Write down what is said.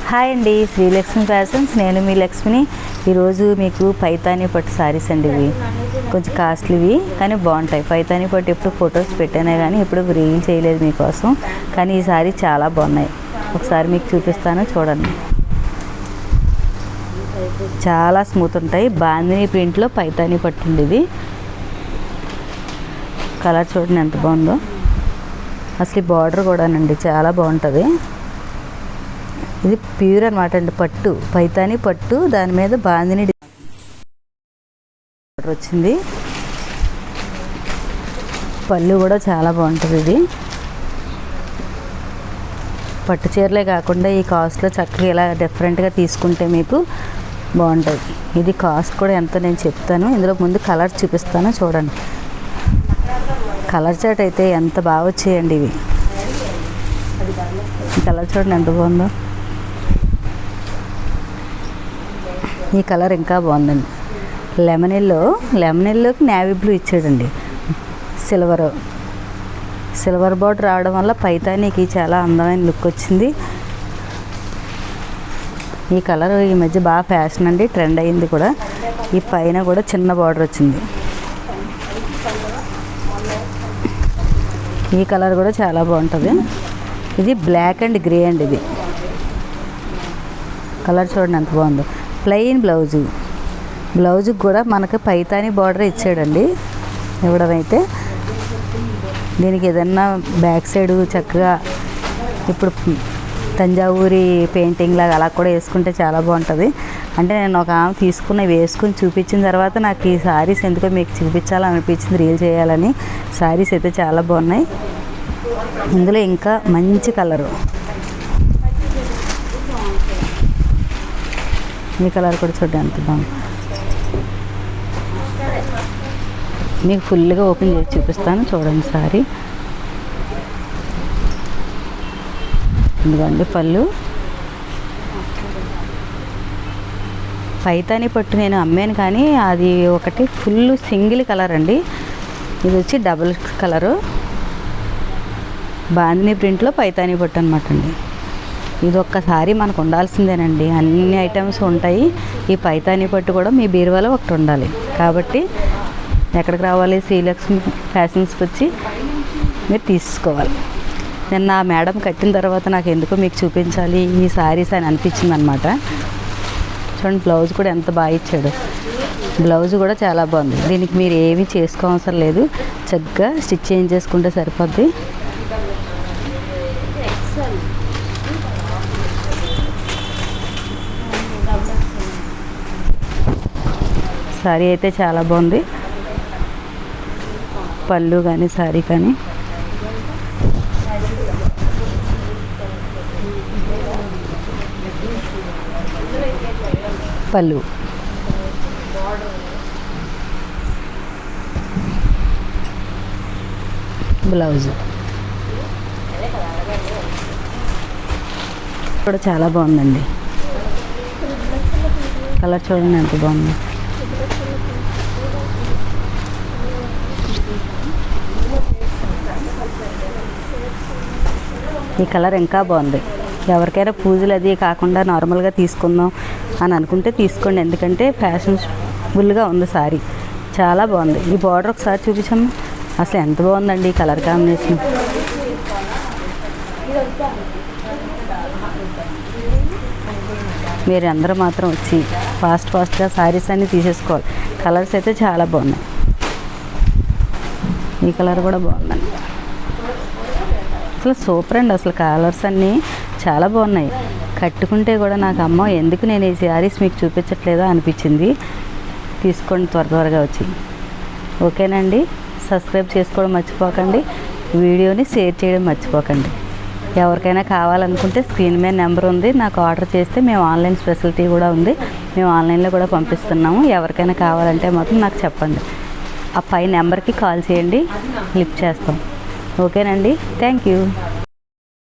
Hi అండి, Srilakshmi fashions. నేను మీ లక్ష్మిని. ఈరోజు మీకు పైతానీ పట్టు శారీస్ అండి. ఇవి కొంచెం కాస్ట్లీవి కానీ బాగుంటాయి. పైతానీ పట్టు ఎప్పుడు ఫొటోస్ పెట్టానే కానీ ఎప్పుడు రీల్ చేయలేదు మీకోసం. కానీ ఈ శారీ చాలా బాగున్నాయి. ఒకసారి మీకు చూపిస్తాను, చూడండి. చాలా స్మూత్ ఉంటాయి. బాందిని ప్రింట్లో పైతానీ పట్టు ఉంది. ఇది కలర్ చూడండి ఎంత బాగుందో. అసలు ఈ బార్డర్ కూడానండి చాలా బాగుంటుంది. ఇది ప్యూర్ అనమాట అండి, పట్టు పైతానీ పట్టు. దాని మీద బాందిని బార్డర్ వచ్చింది. పళ్ళు కూడా చాలా బాగుంటుంది. ఇది పట్టు చీరలే కాకుండా ఈ కాస్ట్లో చక్కగా ఇలా డిఫరెంట్గా తీసుకుంటే మీకు బాగుంటుంది. ఇది కాస్ట్ కూడా ఎంత నేను చెప్తాను. ఇందులో ముందు కలర్ చూపిస్తాను, చూడండి. కలర్ చాట్ అయితే ఎంత బాగా వచ్చాయండి ఇవి. ఈ కలర్ చూడండి ఎంత బాగుందో. ఈ కలర్ ఇంకా బాగుందండి. లెమన్ ఎల్లోకి నేవీ బ్లూ ఇచ్చాడండి. సిల్వర్ బార్డర్ రావడం వల్ల పైతానీకి చాలా అందమైన లుక్ వచ్చింది. ఈ కలర్ ఈ మధ్య బాగా ఫ్యాషన్ అండి, ట్రెండ్ అయింది కూడా. ఈ పైన కూడా చిన్న బార్డర్ వచ్చింది. ఈ కలర్ కూడా చాలా బాగుంటుంది. ఇది బ్లాక్ అండ్ గ్రే అండి. ఇది కలర్ చూడండి ఎంత బాగుందో. ప్లెయిన్ బ్లౌజుకి కూడా మనకు పైతానీ బార్డర్ ఇచ్చాడండి. ఇవ్వడమైతే దీనికి ఏదన్నా బ్యాక్ సైడ్ చక్కగా ఇప్పుడు తంజావూరి పెయింటింగ్ లాగా అలా కూడా వేసుకుంటే చాలా బాగుంటుంది. అంటే నేను ఒక ఆమె తీసుకున్న వేసుకుని చూపించిన తర్వాత నాకు ఈ శారీస్ ఎందుకో మీకు చూపించాలనిపించింది, రీల్ చేయాలని. శారీస్ అయితే చాలా బాగున్నాయి. ఇందులో ఇంకా మంచి కలరు, ఈ కలర్ కూడా చూడండి ఎంత బాగుంది. మీకు ఫుల్గా ఓపెన్ చేసి చూపిస్తాను, చూడండి. సారీ ఇదిగోండి పళ్ళు. పైతానీ పట్టు నేను అమ్మాను కానీ అది ఒకటి ఫుల్ సింగిల్ కలర్ అండి. ఇది వచ్చి డబుల్ కలరు. బాందిని ప్రింట్లో పైతానీ పట్టు అనమాట అండి. ఇది ఒక్కసారి మనకు ఉండాల్సిందేనండి. అన్ని ఐటమ్స్ ఉంటాయి. ఈ పైతానీ పట్టు కూడా మీ బీరువాలో ఒకటి ఉండాలి. కాబట్టి ఎక్కడికి రావాలి? శ్రీలక్ష్మి ఫ్యాషన్స్కి వచ్చి మీరు తీసుకోవాలి. నేను నా మేడం కట్టిన తర్వాత నాకు ఎందుకో మీకు చూపించాలి ఈ శారీస్ అని అనిపించింది అనమాట. చూడండి బ్లౌజ్ కూడా ఎంత బాగా ఇచ్చాడు. బ్లౌజ్ కూడా చాలా బాగుంది. దీనికి మీరు ఏమీ చేసుకోవసరం లేదు, చక్కగా స్టిచ్ చేంజ్ చేసుకుంటే సరిపోద్ది. శారీ అయితే చాలా బాగుంది. పళ్ళు కానీ శారీ కానీ పళ్ళు, బ్లౌజ్ కూడా చాలా బాగుందండి. కలర్ చూడండి ఎంత బాగుంది. ఈ కలర్ ఇంకా బాగుంది. ఎవరికైనా పూజలు అది కాకుండా నార్మల్గా తీసుకుందాం అని అనుకుంటే తీసుకోండి. ఎందుకంటే ఫ్యాషనబుల్గా ఉంది సారీ, చాలా బాగుంది. ఈ బార్డర్ ఒకసారి చూపించమ్మా. అసలు ఎంత బాగుందండి ఈ కలర్ కాంబినేషన్. మీరు అందరూ మాత్రం వచ్చి ఫాస్ట్గా శారీస్ అన్నీ తీసేసుకోవాలి. కలర్స్ అయితే చాలా బాగున్నాయి. ఈ కలర్ కూడా బాగుందండి. అసలు సూపర్ అండి. అసలు కలర్స్ అన్నీ చాలా బాగున్నాయి. కట్టుకుంటే కూడా నాకు అమ్మ ఎందుకు నేను ఈ శారీస్ మీకు చూపించట్లేదో అనిపించింది. తీసుకోండి త్వరగా వచ్చి. ఓకేనండి. సబ్స్క్రైబ్ చేసుకోవడం మర్చిపోకండి. వీడియోని షేర్ చేయడం మర్చిపోకండి. ఎవరికైనా కావాలనుకుంటే స్క్రీన్ మీద నెంబర్ ఉంది, నాకు ఆర్డర్ చేస్తే మేము ఆన్లైన్ ఫెసిలిటీ కూడా ఉంది. మేము ఆన్లైన్లో కూడా పంపిస్తున్నాము. ఎవరికైనా కావాలంటే మాత్రం నాకు చెప్పండి. ఆ పై నెంబర్కి కాల్ చేయండి, లిఫ్ట్ చేస్తాం. ఓకేనండి. Thank you.